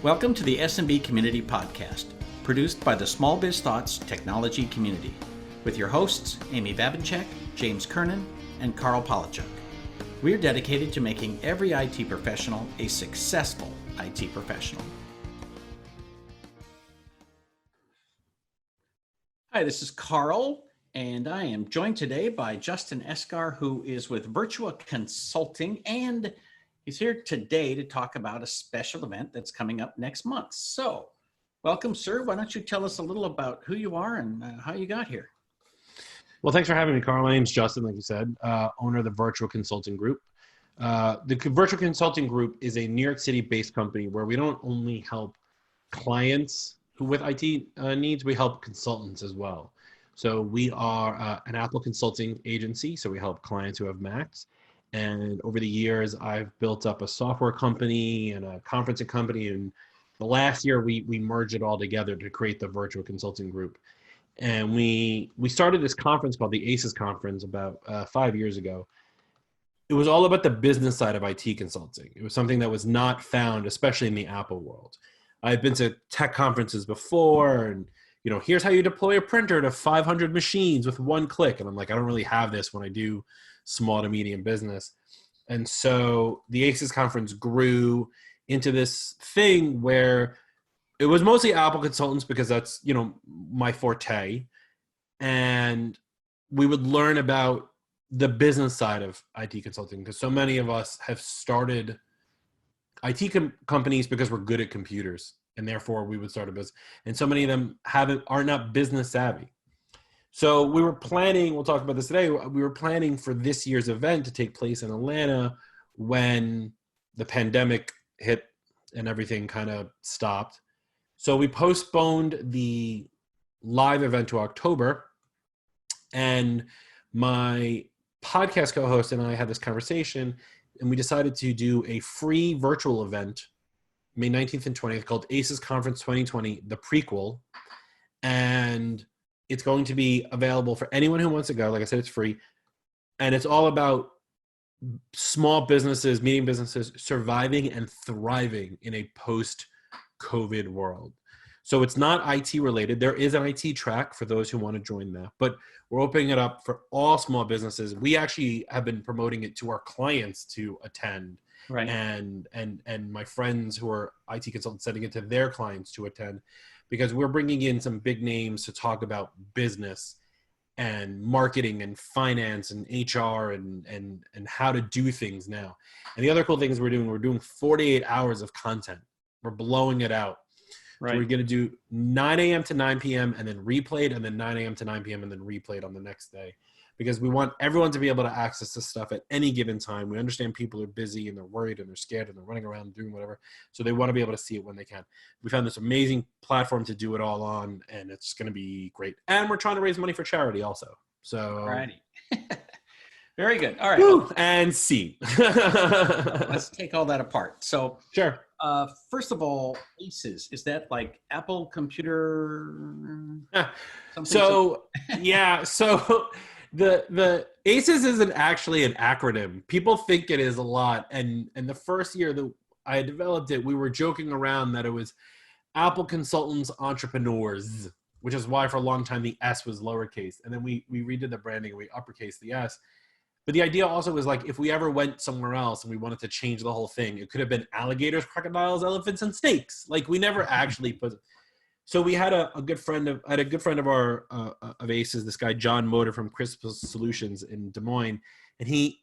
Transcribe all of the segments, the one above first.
Welcome to the SMB Community Podcast, produced by the Small Biz Thoughts technology community, with your hosts, Amy Babinchak, James Kernan, and Karl Palachuk. We are dedicated to making every IT professional a successful IT professional. Hi, this is Karl, and I am joined today by Justin Esgar, who is with Virtua Consulting, and he's here today to talk about a special event that's coming up next month. So, welcome, sir. Why don't you tell us a little about who you are and how you got here? Well, thanks for having me, Karl. My name's Justin, like you said, owner of the Virtua Consulting Group. The Virtua Consulting Group is a New York City-based company where we don't only help clients who with IT needs, we help consultants as well. So we are an Apple consulting agency, so we help clients who have Macs. And over the years, I've built up a software company and a conferencing company. And the last year, we merged it all together to create the Virtua Consulting Group. And we started this conference called the ACES conference about 5 years ago. It was all about the business side of IT consulting. It was something that was not found, especially in the Apple world. I've been to tech conferences before, and here's how you deploy a printer to 500 machines with one click. And I'm like, I don't really have this when I do small to medium business. And so the ACES conference grew into this thing where it was mostly Apple consultants because that's, my forte. And we would learn about the business side of IT consulting because so many of us have started IT companies because we're good at computers, and therefore we would start a business. And so many of them are not business savvy. So we were planning, we'll talk about this today, we were planning for this year's event to take place in Atlanta when the pandemic hit and everything kind of stopped. So we postponed the live event to October, and my podcast co-host and I had this conversation, and we decided to do a free virtual event May 19th and 20th called ACES Conference 2020, the Prequel. And it's going to be available for anyone who wants to go. Like I said, it's free. And it's all about small businesses, medium businesses surviving and thriving in a post-COVID world. So it's not IT related. There is an IT track for those who want to join that, but we're opening it up for all small businesses. We actually have been promoting it to our clients to attend, right? And my friends who are IT consultants sending it to their clients to attend, because we're bringing in some big names to talk about business and marketing and finance and HR and how to do things now. And the other cool thing is we're doing 48 hours of content. We're blowing it out. Right. So we're going to do 9 a.m. to 9 p.m. and then replayed, and then 9 a.m. to 9 p.m. and then replayed on the next day, because we want everyone to be able to access this stuff at any given time. We understand people are busy and they're worried and they're scared and they're running around doing whatever. So they want to be able to see it when they can. We found this amazing platform to do it all on, and it's going to be great. And we're trying to raise money for charity also. So Alrighty. Very good. All right. Woo, and see. Let's take all that apart. So sure. First of all, ACES, is that like Apple computer? So the ACES isn't actually an acronym. People think it is a lot. And the first year that I developed it, we were joking around that it was Apple Consultants Entrepreneurs, which is why for a long time the S was lowercase. And then we redid the branding and we uppercase the S. But the idea also was like, if we ever went somewhere else and we wanted to change the whole thing, it could have been alligators, crocodiles, elephants, and snakes. Like we never actually put it. So we had a good friend of our of ACES, this guy John Motor from Crystal Solutions in Des Moines, and he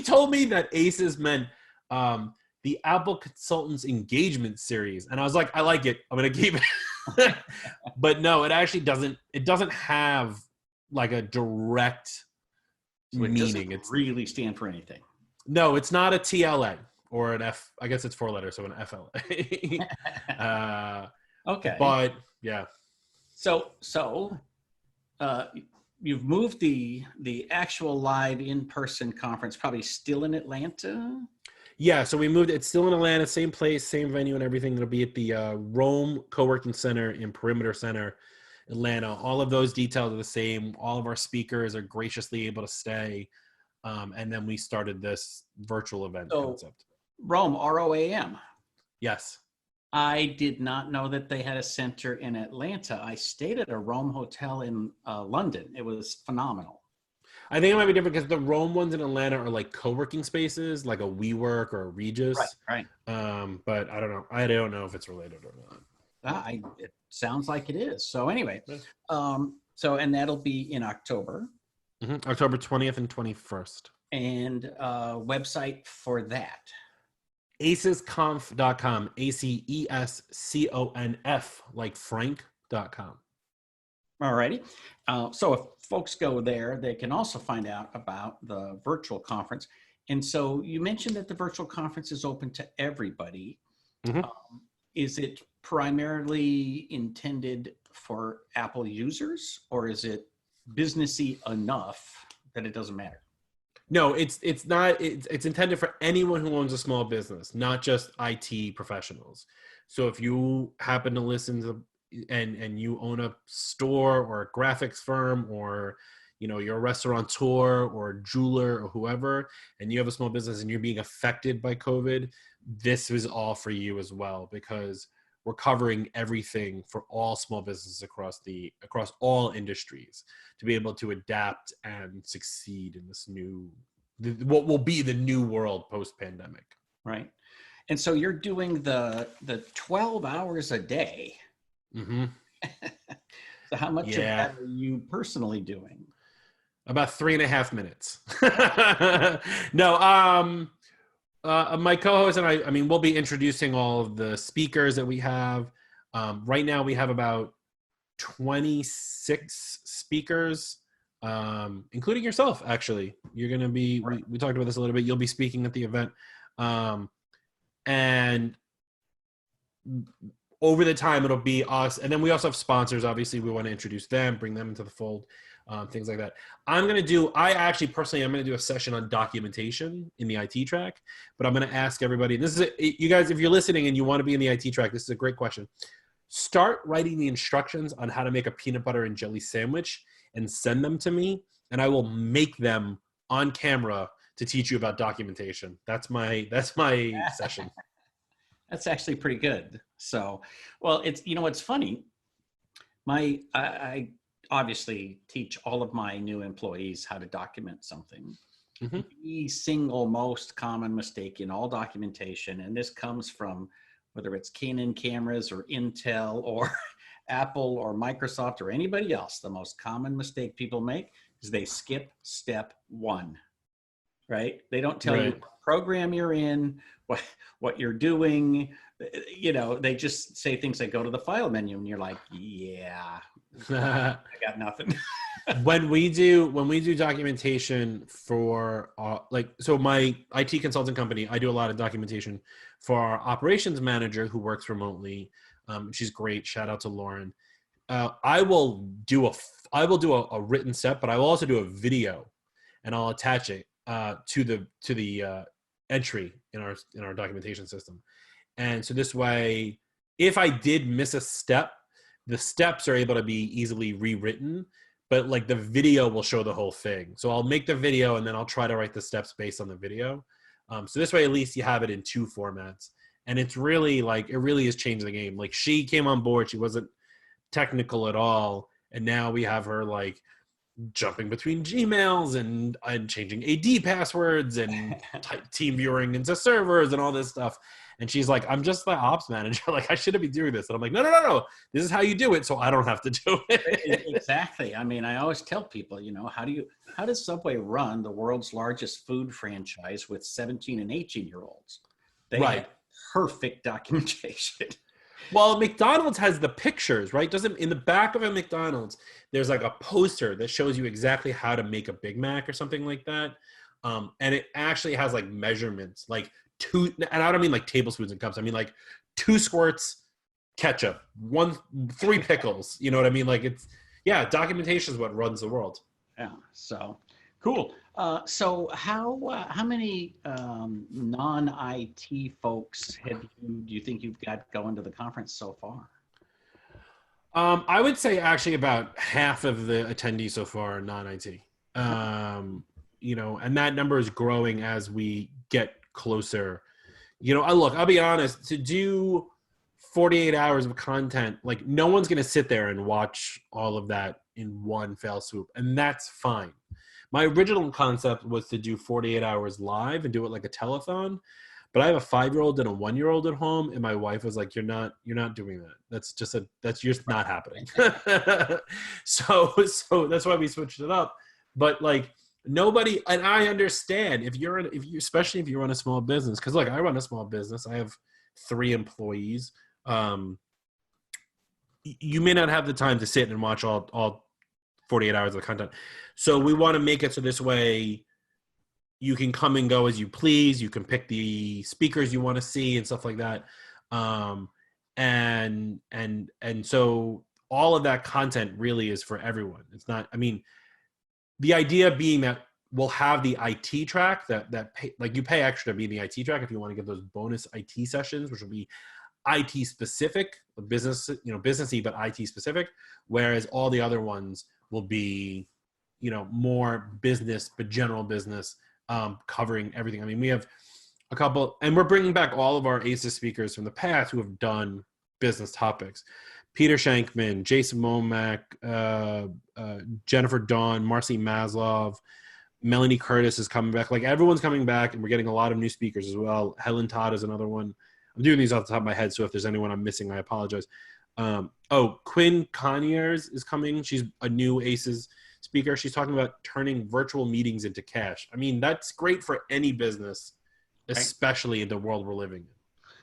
told me that ACES meant the Apple Consultants Engagement Series, and I was like, I like it. I'm gonna keep it. But no, it actually doesn't. It doesn't have like a direct meaning. It doesn't really stand for anything. No, it's not a TLA or an F. I guess it's four letters, so an FLA. Okay. But yeah. So you've moved the actual live in-person conference probably still in Atlanta? Yeah, so we moved. It's still in Atlanta, same place, same venue and everything. It'll be at the Rome Co-working Center in Perimeter Center, Atlanta. All of those details are the same. All of our speakers are graciously able to stay. And then we started this virtual event concept. Rome, ROAM. Yes. I did not know that they had a center in Atlanta. I stayed at a Rome hotel in London. It was phenomenal. I think it might be different because the Rome ones in Atlanta are like co-working spaces, like a WeWork or a Right, Regis. right. But I don't know. I don't know if it's related or not. It sounds like it is. So anyway, Yeah. and that'll be in October. October 20th and 21st. And website for that. ACESconf.com, ACESCONF, like Frank.com. All righty. So if folks go there, they can also find out about the virtual conference. And so you mentioned that the virtual conference is open to everybody. Is it primarily intended for Apple users, or is it businessy enough that it doesn't matter? No, it's not. It's intended for anyone who owns a small business, not just IT professionals. So if you happen to listen to and you own a store or a graphics firm, or you're a restaurateur or a jeweler or whoever, and you have a small business and you're being affected by COVID, this is all for you as well, because we're covering everything for all small businesses across all industries to be able to adapt and succeed in this what will be the new world post-pandemic. Right. And so you're doing the 12 hours a day. Mm-hmm. So how much of that are you personally doing? About 3.5 minutes. No, my co-host and I mean, we'll be introducing all of the speakers that we have. Right now we have about 26 speakers, including yourself, actually. You're going to be, right. we talked about this a little bit. You'll be speaking at the event. And over the time, it'll be us. And then we also have sponsors. Obviously, we want to introduce them, bring them into the fold, things like that. I'm going to do a session on documentation in the IT track. But I'm going to ask everybody, you guys, if you're listening and you want to be in the IT track, this is a great question. Start writing the instructions on how to make a peanut butter and jelly sandwich and send them to me, and I will make them on camera to teach you about documentation. That's my session. That's actually pretty good. So, well, it's funny. I obviously teach all of my new employees how to document something. Mm-hmm. The single most common mistake in all documentation, and this comes from whether it's Canon cameras or Intel or Apple or Microsoft or anybody else, the most common mistake people make is they skip step 1, right? They don't tell you what program you're in, what you're doing. They just say things like, go to the file menu, and you're like, yeah, I got nothing. When we do documentation for so my IT consulting company, I do a lot of documentation for our operations manager who works remotely. She's great. Shout out to Lauren. I will do a written step, but I will also do a video, and I'll attach it to the entry in our documentation system. And so this way, if I did miss a step, the steps are able to be easily rewritten, but like the video will show the whole thing. So I'll make the video and then I'll try to write the steps based on the video. So this way, at least you have it in 2 formats. And it's really it really is changing the game. Like, she came on board, she wasn't technical at all. And now we have her jumping between Gmails and changing AD passwords and team viewing into servers and all this stuff. And she's like, I'm just the ops manager. I shouldn't be doing this. And I'm like, no. This is how you do it, so I don't have to do it. Exactly. I mean, I always tell people, how does Subway run the world's largest food franchise with 17 and 18-year-olds? They have perfect documentation. Well, McDonald's has the pictures, right? In the back of a McDonald's, there's a poster that shows you exactly how to make a Big Mac or something like that. And it actually has measurements, 2, and I don't mean tablespoons and cups. I mean 2 squirts ketchup, 3 pickles. You know what I mean? Documentation is what runs the world. Yeah. So cool. So how many non-IT folks do you think you've got going to the conference so far? I would say actually about half of the attendees so far are non-IT. And that number is growing as we get closer. I'll be honest, to do 48 hours of content, like no one's going to sit there and watch all of that in one fell swoop. And that's fine. My original concept was to do 48 hours live and do it like a telethon. But I have a 5-year-old and a 1-year-old at home, and my wife was like, "You're not doing that. That's just not happening." so that's why we switched it up. But like nobody, and I understand especially if you run a small business, because look, I run a small business. I have 3 employees. You may not have the time to sit and watch all 48 hours of content. So we want to make it so this way you can come and go as you please. You can pick the speakers you want to see and stuff like that. And so all of that content really is for everyone. It's not, I mean, the idea being that we'll have the IT track that pay, like you pay extra to be in the IT track if you want to get those bonus IT sessions, which will be IT specific, business, businessy, but IT specific. Whereas all the other ones will be, more business, but general business, covering everything. I mean, we have a couple, and we're bringing back all of our ACES speakers from the past who have done business topics. Peter Shankman, Jason Momack, Jennifer Dawn, Marcy Maslov, Melanie Curtis is coming back. Like everyone's coming back, and we're getting a lot of new speakers as well. Helen Todd is another one. I'm doing these off the top of my head, so if there's anyone I'm missing, I apologize. Quinn Conyers is coming. She's a new ACES speaker. She's talking about turning virtual meetings into cash. I mean, that's great for any business, especially in the world we're living in.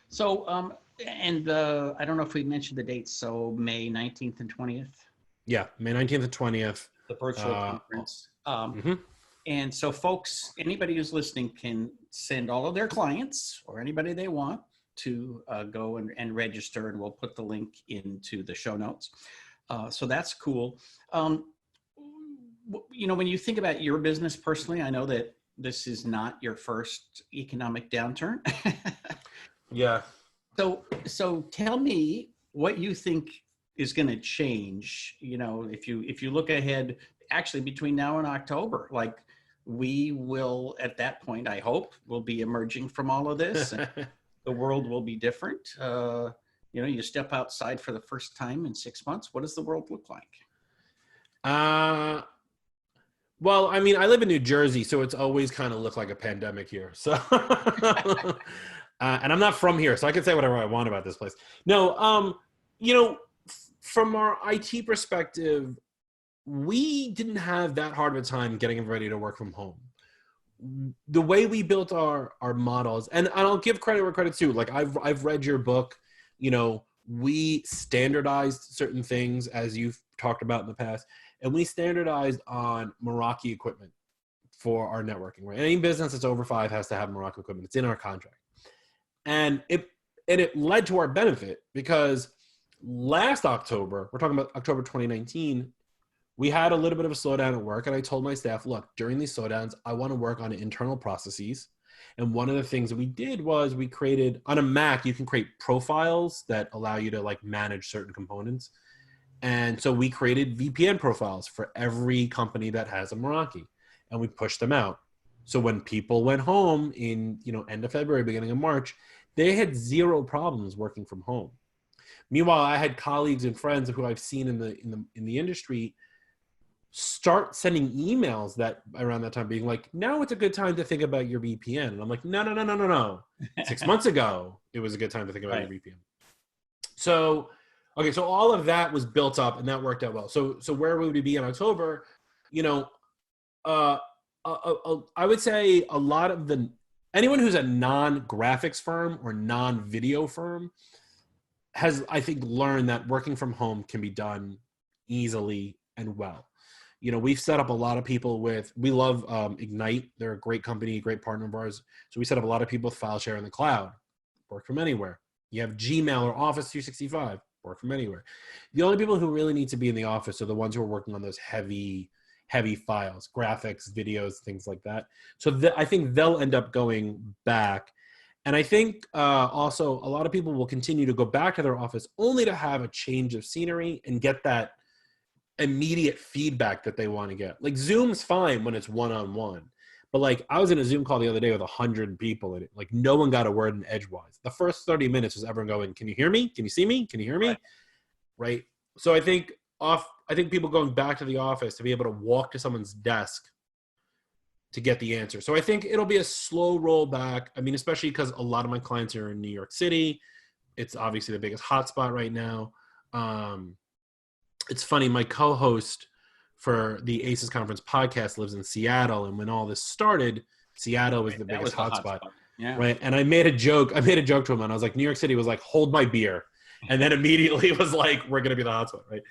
So, I don't know if we mentioned the dates. So May 19th and 20th. Yeah, May 19th and 20th. The virtual conference. And so folks, anybody who's listening can send all of their clients or anybody they want to go and register, and we'll put the link into the show notes. So that's cool. When you think about your business personally, I know that this is not your first economic downturn. Yeah. So tell me what you think is going to change, if you look ahead, actually between now and October, like we will, at that point, I hope, will be emerging from all of this. The world will be different. You step outside for the first time in 6 months. What does the world look like? Well, I mean, I live in New Jersey, so it's always kind of looked like a pandemic here. So, and I'm not from here, so I can say whatever I want about this place. No, from our IT perspective, we didn't have that hard of a time getting everybody to work from home. The way we built our models, and I'll give credit where credit's due. Like I've read your book. We standardized certain things, as you've talked about in the past, and we standardized on Meraki equipment for our networking. Right, any business that's over 5 has to have Meraki equipment. It's in our contract, and it led to our benefit because last October, we're talking about October 2019. We had a little bit of a slowdown at work, and I told my staff, look, during these slowdowns, I want to work on internal processes. And one of the things that we did was we created, on a Mac, you can create profiles that allow you to like manage certain components. And so we created VPN profiles for every company that has a Meraki, and we pushed them out. So when people went home in, end of February, beginning of March, they had 0 problems working from home. Meanwhile, I had colleagues and friends who I've seen in the industry start sending emails that around that time being like, now it's a good time to think about your VPN. And I'm like, no. 6 months ago, it was a good time to think about your VPN. So, okay, so all of that was built up and that worked out well. So where would we be in October? I would say a lot of anyone who's a non-graphics firm or non-video firm has, I think, learned that working from home can be done easily and well. We've set up a lot of people we love Ignite. They're a great company, great partner of ours. So we set up a lot of people with file share in the cloud, work from anywhere. You have Gmail or Office 365, work from anywhere. The only people who really need to be in the office are the ones who are working on those heavy files, graphics, videos, things like that. So I think they'll end up going back. And I think also a lot of people will continue to go back to their office only to have a change of scenery and get that immediate feedback that they want to get. Like Zoom's fine when it's one-on-one, But like, I was in a Zoom call the other day with 100 people in it. Like, no one got a word in edgewise. The first 30 minutes was everyone going, "Can you hear me? Can you see me? Can you hear me?" Right. So I think people going back to the office to be able to walk to someone's desk to get the answer. So I think it'll be a slow roll back. I mean, especially because a lot of my clients are in New York City. It's obviously the biggest hotspot right now. It's funny, my co-host for the ACES conference podcast lives in Seattle, and when all this started, Seattle was the biggest hotspot. Yeah. Right. And I made a joke to him, and I was like, New York City was like, hold my beer. And then immediately was like, we're going to be the hotspot, right?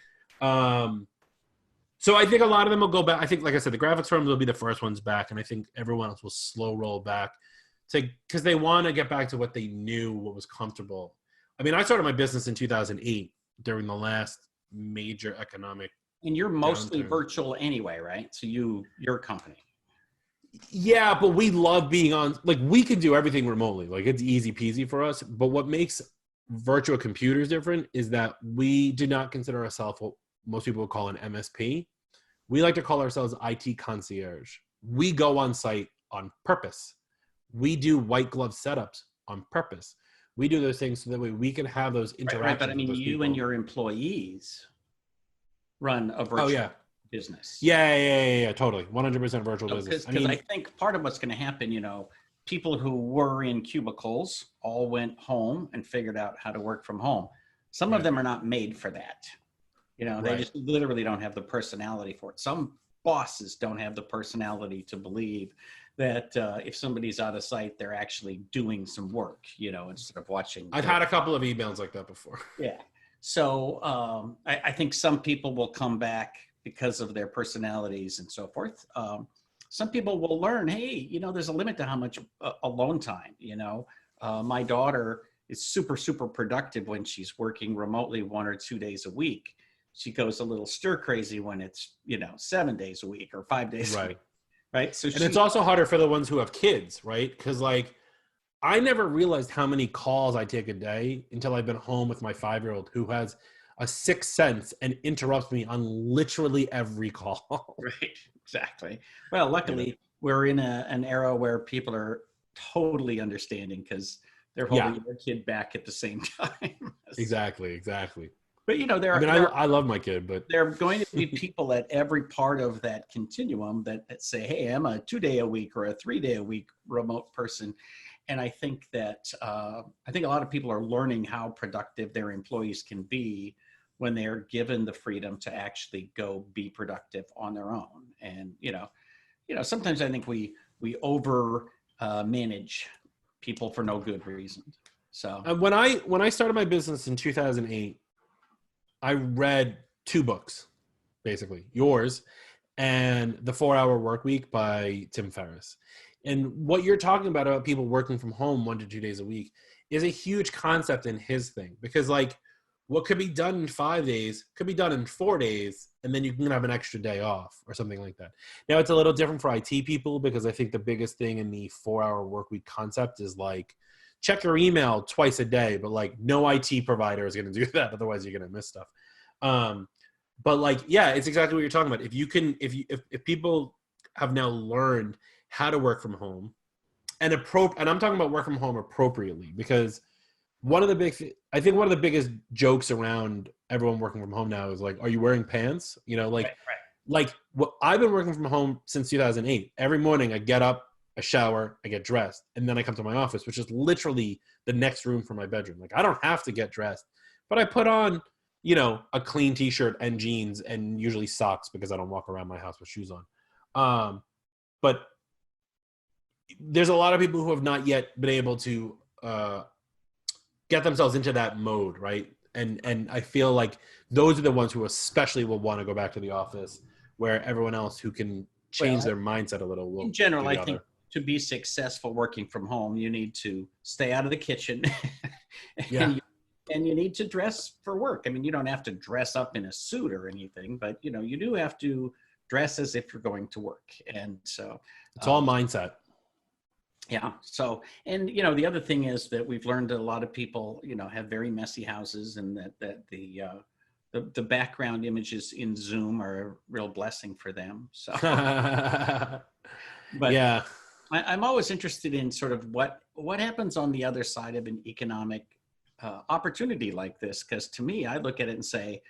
So I think a lot of them will go back. I think, like I said, the graphics firms will be the first ones back, and I think everyone else will slow roll back because they want to get back to what they knew, what was comfortable. I mean, I started my business in 2008 during the last major economic. And you're mostly virtual anyway, right? So your company. Yeah, but we love being on, like, we can do everything remotely. Like, it's easy peasy for us. But what makes Virtua Computers different is that we do not consider ourselves what most people would call an MSP. We like to call ourselves IT concierge. We go on site on purpose. We do white glove setups on purpose. We do those things so that way we can have those interactions. Right, but I mean, you and your employees run a virtual business. Yeah, totally. 100% virtual business. Because I think part of what's going to happen, people who were in cubicles all went home and figured out how to work from home. Some of them are not made for that. They just literally don't have the personality for it. Some bosses don't have the personality to believe that if somebody's out of sight, they're actually doing some work, instead of watching. I've had a couple of emails like that before. Yeah. So I think some people will come back because of their personalities and so forth. Some people will learn, hey, there's a limit to how much alone time, my daughter is super, super productive when she's working remotely 1 or 2 days a week. She goes a little stir crazy when it's, 7 days a week or 5 days a week. Right. So it's also harder for the ones who have kids, right? Because like, I never realized how many calls I take a day until I've been home with my 5-year-old who has a sixth sense and interrupts me on literally every call. Right. Exactly. Well, luckily we're in an era where people are totally understanding because they're holding their kid back at the same time. Exactly. But I love my kid, but there are going to be people at every part of that continuum that say, hey, I'm a 2-day a week or a 3-day a week remote person. And I think that a lot of people are learning how productive their employees can be when they're given the freedom to actually go be productive on their own. And, sometimes I think we over manage people for no good reason. So when I started my business in 2008, I read 2 books, basically, yours and The 4-Hour Workweek by Tim Ferriss. And what you're talking about people working from home 1 to 2 days a week is a huge concept in his thing, because like what could be done in 5 days could be done in 4 days, and then you can have an extra day off or something like that. Now it's a little different for IT people, because I think the biggest thing in the 4-hour workweek concept is like, check your email twice a day, but like no IT provider is going to do that. Otherwise you're going to miss stuff. But like, yeah, it's exactly what you're talking about. If people have now learned how to work from home and I'm talking about work from home appropriately, because one of the biggest jokes around everyone working from home now is like, are you wearing pants? Like what I've been working from home since 2008. Every morning I get up, I shower, I get dressed, and then I come to my office, which is literally the next room from my bedroom. Like I don't have to get dressed, but I put on, a clean t-shirt and jeans and usually socks because I don't walk around my house with shoes on. But there's a lot of people who have not yet been able to get themselves into that mode, right? And I feel like those are the ones who especially will want to go back to the office, where everyone else who can change their mindset a little will. In general, I think to be successful working from home, you need to stay out of the kitchen. And you need to dress for work. I mean, you don't have to dress up in a suit or anything, but you do have to dress as if you're going to work. And so it's all mindset. Yeah. So, and the other thing is that we've learned that a lot of people, have very messy houses, and that the background images in Zoom are a real blessing for them. So But Yeah. I'm always interested in sort of what happens on the other side of an economic opportunity like this. Because to me, I look at it and say,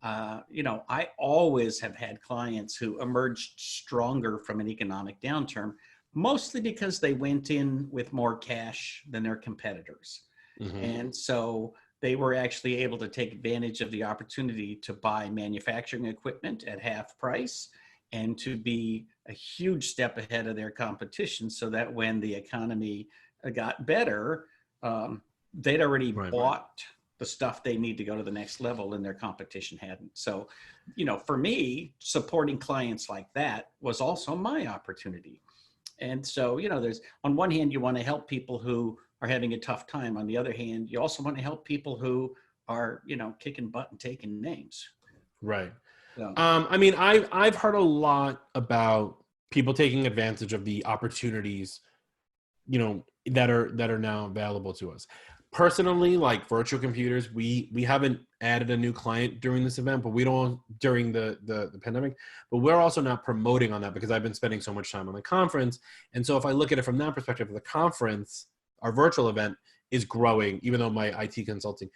I always have had clients who emerged stronger from an economic downturn, mostly because they went in with more cash than their competitors. Mm-hmm. And so they were actually able to take advantage of the opportunity to buy manufacturing equipment at half price and to be a huge step ahead of their competition, so that when the economy got better, they'd already Right. bought the stuff they need to go to the next level and their competition hadn't. So, for me, supporting clients like that was also my opportunity. And so, there's, on one hand, you want to help people who are having a tough time. On the other hand, you also want to help people who are, kicking butt and taking names. Right. So, I mean, I've heard a lot about people taking advantage of the opportunities, that are now available to us. Personally, like Virtua Computers, we haven't added a new client during this event, but we don't during the pandemic, but we're also not promoting on that because I've been spending so much time on the conference. And so if I look at it from that perspective, the conference, our virtual event, is growing, even though my IT consulting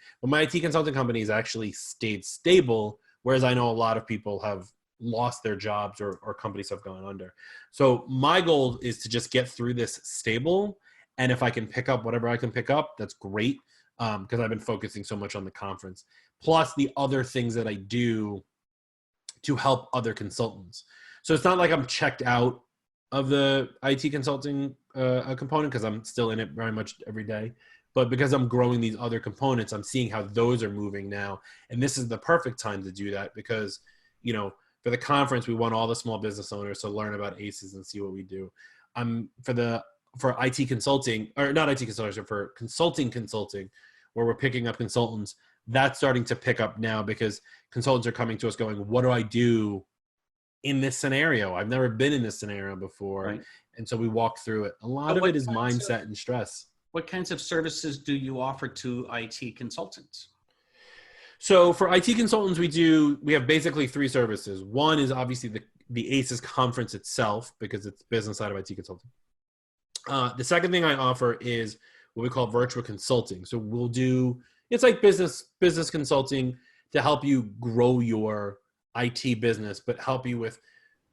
company has actually stayed stable. Whereas I know a lot of people have lost their jobs or companies have gone under. So my goal is to just get through this stable. And if I can pick up whatever I can pick up, that's great. Because I've been focusing so much on the conference. Plus the other things that I do to help other consultants. So it's not like I'm checked out of the IT consulting component because I'm still in it very much every day. But because I'm growing these other components, I'm seeing how those are moving now. And this is the perfect time to do that because, for the conference, we want all the small business owners to learn about ACES and see what we do. For IT consulting, or not IT consultants, or for consulting, where we're picking up consultants, that's starting to pick up now because consultants are coming to us going, what do I do in this scenario? I've never been in this scenario before. right. And so we walk through it. A lot of it is mindset and stress. What kinds of services do you offer to IT consultants? So for IT consultants, we have basically three services. One is obviously the ACES conference itself, because it's business side of IT consulting. The second thing I offer is what we call Virtua Consulting. So it's like business consulting to help you grow your IT business, but help you with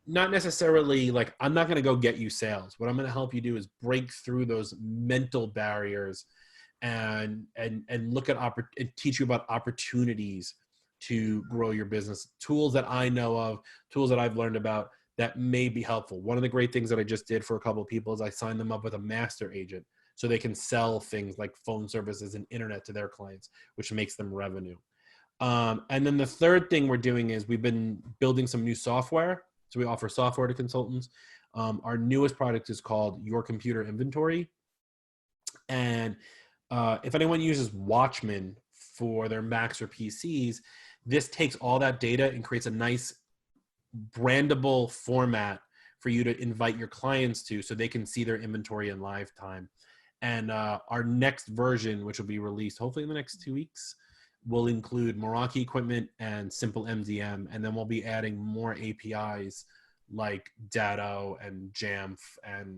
not necessarily like, I'm not going to go get you sales. What I'm going to help you do is break through those mental barriers and look at and teach you about opportunities to grow your business. Tools that I know of, tools that I've learned about that may be helpful. One of the great things that I just did for a couple of people is I signed them up with a master agent so they can sell things like phone services and internet to their clients, which makes them revenue. And then the third thing we're doing is we've been building some new software. So we offer software to consultants. Our newest product is called Your Computer Inventory. And if anyone uses Watchman for their Macs or PCs, this takes all that data and creates a nice brandable format for you to invite your clients to so they can see their inventory in live time. And our next version, which will be released hopefully in the next 2 weeks, will include Meraki equipment and simple MDM. And then we'll be adding more APIs like Datto and Jamf and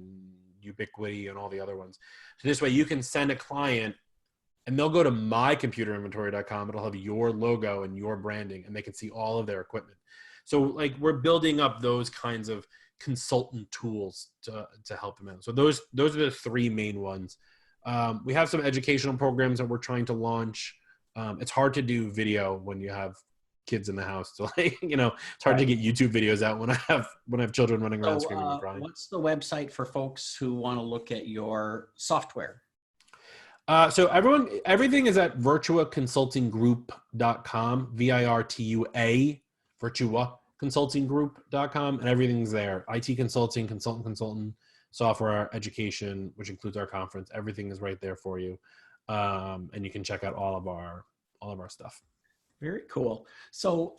Ubiquity and all the other ones. So this way you can send a client and they'll go to mycomputerinventory.com. It'll have your logo and your branding and they can see all of their equipment. So like we're building up those kinds of consultant tools to help them out. So those are the three main ones. We have some educational programs that we're trying to launch. It's hard to do video when you have kids in the house. So like, it's hard to get YouTube videos out when I have children running around screaming and crying. What's the website for folks who want to look at your software? So everything is at virtuaconsultinggroup.com, VIRTUA, Virtua Consulting Group.com, and everything's there. IT consulting, consultant, software, education, which includes our conference. Everything is right there for you. And you can check out all of our stuff. Very cool. So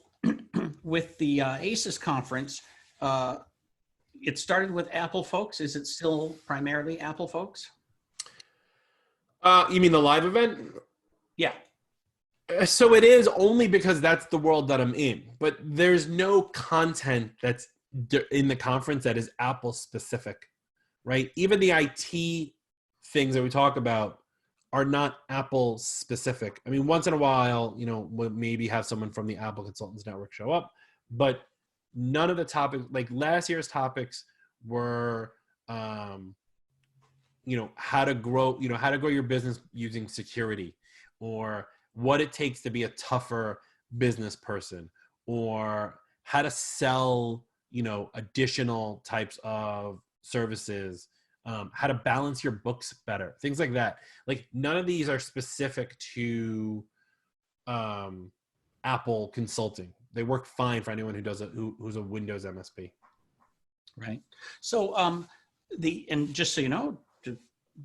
with the ACES conference, it started with Apple folks. Is it still primarily Apple folks? You mean the live event? Yeah. So it is only because that's the world that I'm in. But there's no content that's in the conference that is Apple specific. right? Even the IT things that we talk about are not Apple specific. I mean, once in a while, we'll maybe have someone from the Apple Consultants Network show up, but none of the topics, like last year's topics were, how to grow your business using security, or what it takes to be a tougher business person, or how to sell, additional types of services, how to balance your books better, things like that. Like none of these are specific to Apple Consulting. They work fine for anyone who's a Windows MSP. Right. So and just so you know,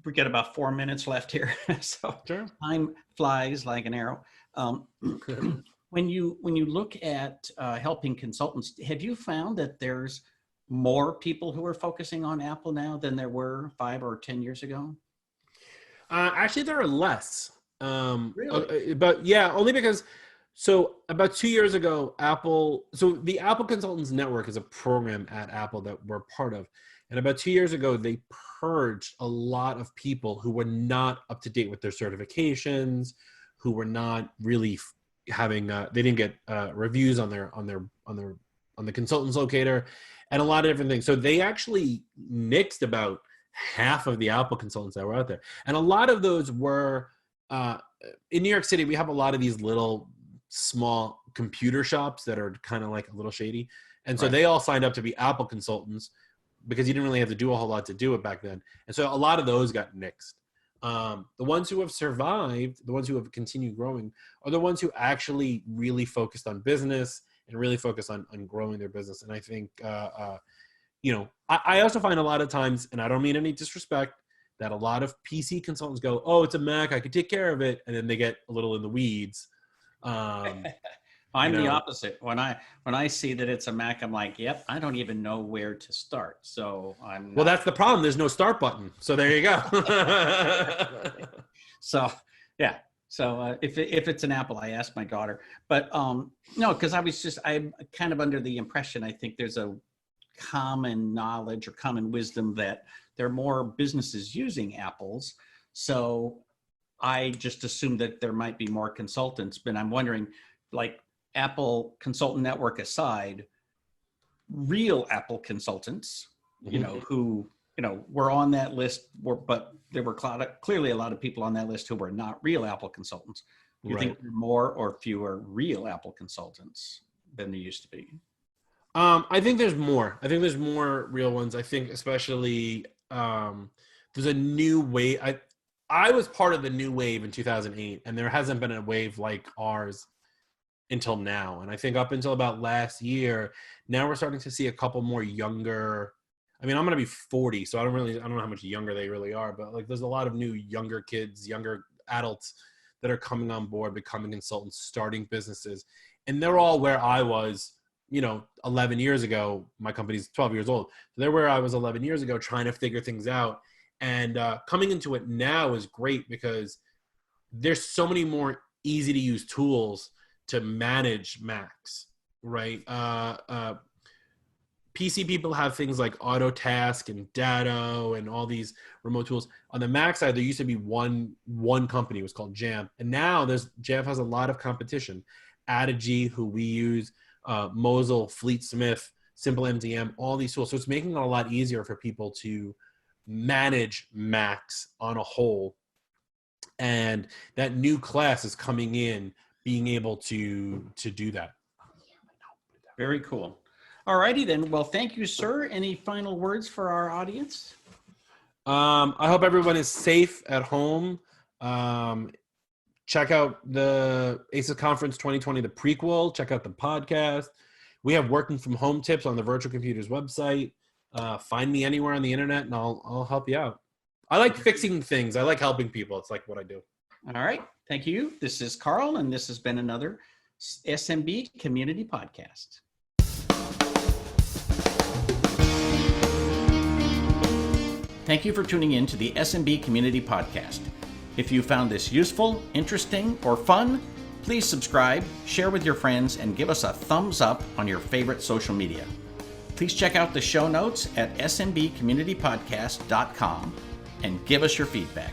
we get about 4 minutes left here. So Sure. Time flies like an arrow. When you look at helping consultants, have you found that there's more people who are focusing on Apple now than there were 5 or 10 years ago? Actually, there are less. Really? But yeah, only because, so about 2 years ago, the Apple Consultants Network is a program at Apple that we're part of. And about 2 years ago, they purged a lot of people who were not up to date with their certifications, who were not really having, they didn't get reviews on the consultants locator, and a lot of different things. So they actually nixed about half of the Apple consultants that were out there. And a lot of those were, in New York City, we have a lot of these little small computer shops that are kind of like a little shady. And so Right. they all signed up to be Apple consultants because you didn't really have to do a whole lot to do it back then. And so a lot of those got nixed. The ones who have survived, the ones who have continued growing, are the ones who actually really focused on business and really focused on growing their business. And I think, I also find a lot of times, and I don't mean any disrespect, that a lot of PC consultants go, oh, it's a Mac, I could take care of it. And then they get a little in the weeds. I'm the opposite. When I see that it's a Mac, I'm like, yep, I don't even know where to start. So Well, that's the problem. There's no start button. So there you go. So yeah. So if it's an Apple, I asked my daughter, but no, because I'm kind of under the impression, I think there's a common knowledge or common wisdom that there are more businesses using Apples. So I just assumed that there might be more consultants, but I'm wondering, like Apple Consultant Network aside, real Apple consultants, who, were on that list, but there were clearly a lot of people on that list who were not real Apple consultants. Do you think there are more or fewer real Apple consultants than there used to be? I think there's more. I think there's more real ones. I think especially there's a new wave. I was part of the new wave in 2008, and there hasn't been a wave like ours until now. And I think up until about last year, now we're starting to see a couple more younger. I mean, I'm going to be 40, so I don't know how much younger they really are, but like there's a lot of new younger kids, younger adults that are coming on board, becoming consultants, starting businesses. And they're all where I was, 11 years ago. My company's 12 years old. So they're where I was 11 years ago, trying to figure things out. And coming into it now is great because there's so many more easy to use tools to manage Macs, right? PC people have things like Autotask and Datto and all these remote tools. On the Mac side, there used to be one company, it was called Jamf. And now Jamf has a lot of competition. Adigy, who we use, Mosel, Fleetsmith, Simple MDM, all these tools. So it's making it a lot easier for people to manage Macs on a whole. And that new class is coming in, being able to do that. Very cool. All righty then. Well, thank you, sir. Any final words for our audience? I hope everyone is safe at home. Check out the ACES Conference 2020, the prequel. Check out the podcast. We have working from home tips on the Virtua Computers website. Find me anywhere on the internet and I'll help you out. I like fixing things. I like helping people. It's like what I do. All right. Thank you. This is Karl, and this has been another SMB Community Podcast. Thank you for tuning in to the SMB Community Podcast. If you found this useful, interesting, or fun, please subscribe, share with your friends, and give us a thumbs up on your favorite social media. Please check out the show notes at smbcommunitypodcast.com and give us your feedback.